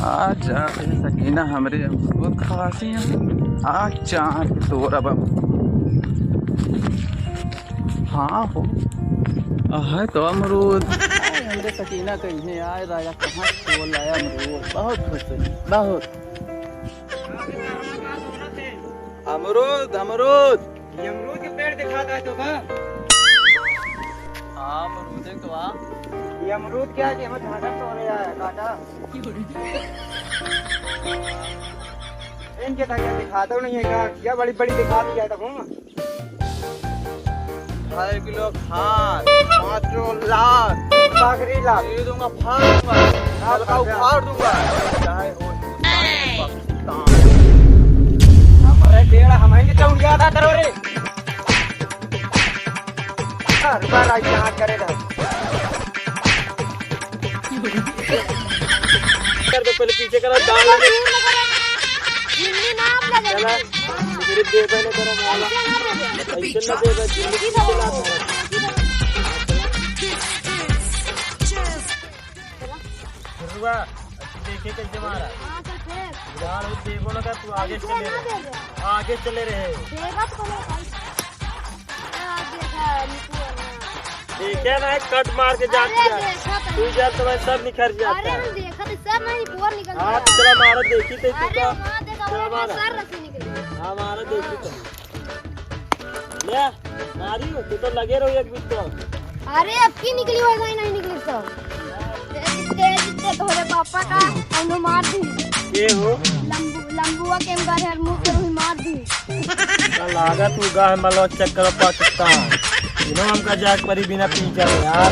आजा सकीना हमरे बहुत खवासी आ चाँद तोर अब हाँ हो है तो अमरूद हमरे सकीना कहीं आए राजा कहाँ तोड़ लाया अमरूद बहुत खुश हुई बहुत अमरूद अमरूद ये अमरूद के पेड़ दिखाता है तो का हाँ अमरूद है तो आ ये अमरूद क्या है हमें झाड़ा तो होने आया काटा इनके तक दिखाता नहीं है क्या बड़ी बड़ी दिखा दिया था घूम 2 किलो खाद 5 लाख बागरी लाख दे दूंगा फाड़ दूंगा हल्का उखाड़ दूंगा चाहे हो पाकिस्तान हमारे पेड़ हमें तो गया था तेरे रे रुपया राज यहाँ करेगा कर दो पहले पीछे करो डाल लगे चला मेरे दे पहले करो माला ऐसे ना दे बस जिंदगी चला रुआ देखे कैसे मारा यार वो देखो ना तू आगे चले रहे देखे ना एक कट मार के जाती है तू जा तो मैं सब निखर जाता है हाँ चला मारा देखी तो तू का चला मारा हाँ मारा देखी तो ले मारी हो तू तो लगे रहो एक बीच तो अरे अब की निकली होगा ही नहीं निकली तो तोरे पापा का अनु मार दी ये हो लंबुआ के घर मुंह पे ही मार दी लागा तू गाह malo चक्कर पाकिस्तान इनो हमका जाग परी बिना पीछा यार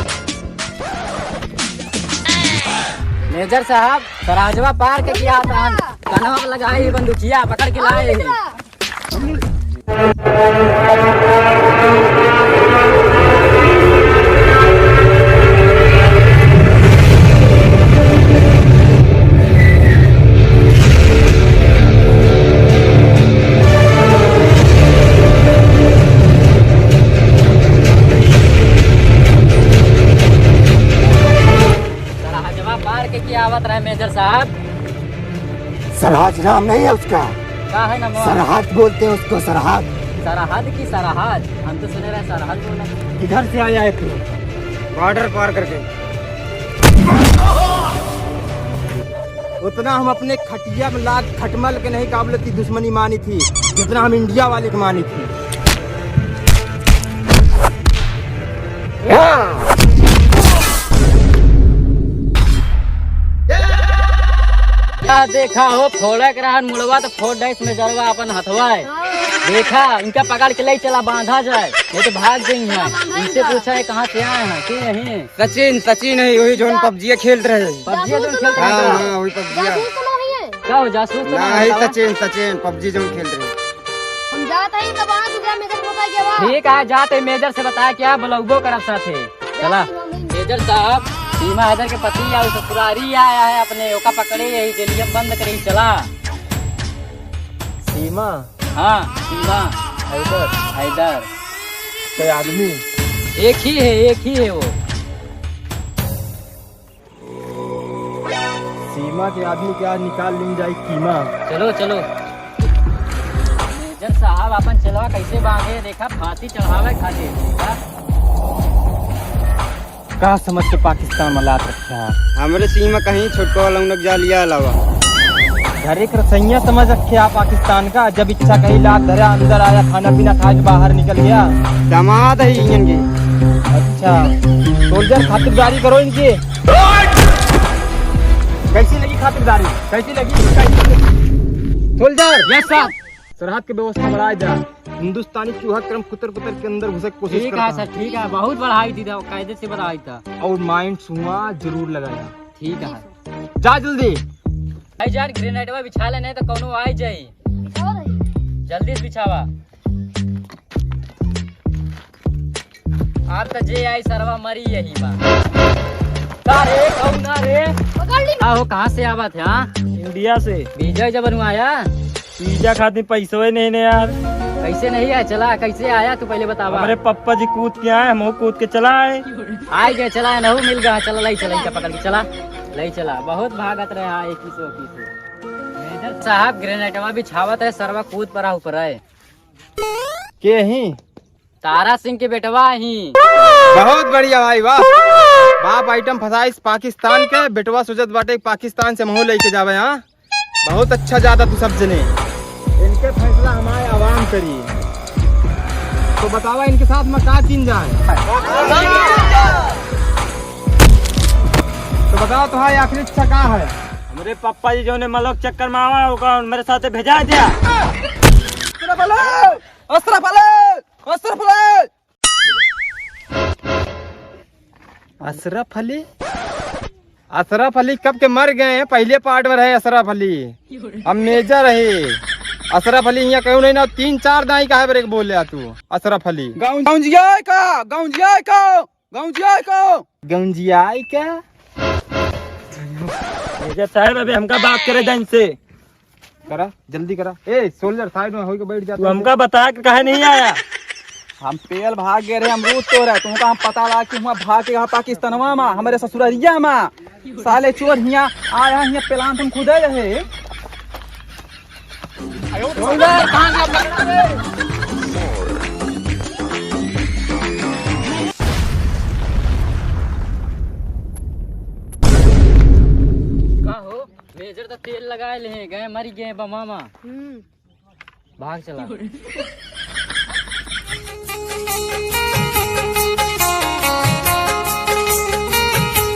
मेजर साहब सराजवा पार के किया था कन्हवा में लगाई बंदूकिया पकड़ के लाए आवत रहे मेजर साहब सरहद नाम नहीं है उसका क्या है नाम सरहद बोलते हैं उसको सरहद सरहद की सरहद हम तो सुने रहे सरहद बोलना किधर से आया है तू बॉर्डर पार करके उतना हम अपने खटिया में लाग खटमल के नहीं काबिल की दुश्मनी मानी थी जितना हम इंडिया वाले की मानी थी देखा हो फोड़ा के रहन मुड़वा तो फोड़ डाइस में जरवा अपन हथवा है देखा इनका पकड़ के ले चला बांधा जाए ये तो भाग गई है इनसे पूछा है कहाँ से आए हैं कि नहीं सचिन सचिन है वही जो पबजी खेल रहे हैं पबजी जो खेल रहे हाँ वही पबजी क्या हो जासूस तो नहीं सचिन सचिन पबजी जो खेल रहे हैं हम जाते हैं तब वहां तुझे मेजर बता के बाद ठीक है जाते मेजर से बताया क्या बुलाऊबो करब साथे चला मेजर साहब सीमा हैदर के पति या ससुरारी आया है अपने ओका पकड़े यही जेलियम बंद करे चला सीमा हाँ सीमा हैदर हैदर कोई आदमी एक ही है वो सीमा के आदमी के आज निकाल ली जाए कीमा चलो चलो मेजर साहब अपन चलवा कैसे बांधे देखा फांसी चढ़ावे खाते कहा समझ के पाकिस्तान में लात रखा हमारे सीमा कहीं छोटको लौनक जा लिया अलावा घर एक रसैया समझ रखे आप पाकिस्तान का जब इच्छा कहीं लात धरा अंदर आया खाना पीना खा के बाहर निकल गया दामाद है इनके अच्छा सोल्जर खातिरदारी करो इनकी कैसी लगी खातिरदारी कैसी लगी सोल्जर यस सर सरहद की व्यवस्था बढ़ाई जा हिंदुस्तानी चूहा क्रम कुतर कुतर के अंदर घुसे की कोशिश ठीक करता है सर ठीक है बहुत बढ़ाई थी कायदे से बढ़ाई था और माइंड सुआ जरूर लगाया ठीक है जा जल्दी आई जान ग्रेनेडवा बिछा ले नहीं तो कोनो आई जाई जल्दी से बिछावा आप तो जे आई सरवा मरी यही बा रे कौन रे पकड़ ली हो कहाँ से आवा थे हाँ इंडिया से वीजा जब बनवाया पिज्जा खातिर पैसे नहीं ने यार कैसे नहीं आया चला कैसे आया तू पहले बतावा हमारे पप्पा जी कूद के आए हम कूद के चला आए आ गए चला नहीं मिल गया चला लाई चला इनका पकड़ के चला ले चला बहुत भागत रहे हाँ एक ही मेजर साहब ग्रेनेडवा भी छावत है सरवा कूद पड़ा ऊपर है के ही तारा सिंह के बेटवा ही बहुत बढ़िया भाई वाह। बाप आइटम फसाइस पाकिस्तान के बेटवा सुजत बाटे पाकिस्तान से महू लेके जावे। हाँ बहुत अच्छा ज्यादा तू सब जने इनके फैसला हमारे आवाम करी। तो बतावा इनके साथ में का चीन जाए। तो बताओ तुम्हारी आखिरी इच्छा क्या है। हमारे पापा जी जो ने मलक चक्कर में आवा होगा मेरे साथ भेजा दिया। अशरफ अली अशरफ अली कब के मर गए हैं। पहले पार्ट में रहे अशरफ अली अब मेजर रहे। अशरफ अली यहाँ कहूँ नहीं ना 3-4 दाई का है ब्रेक बोल रहा तू। अशरफ अली गौंजिया का मेजर साहब अभी हमका बात करे जाइन से करा जल्दी करा। ए सोल्जर साइड में होके बैठ जा। तू हमका बता के कहे नहीं आया। हम पेल भाग गए रहे अमरूद तो रहे तुमको हम पता लगा कि वहाँ भाग के पाकिस्तानवा में हमारे ससुररिया में साले चोर हिया आया हिया पेलान तुम खुदे रहे। का हो मेजर तो तेल लगाए ले गए मरी गए बमामा भाग चला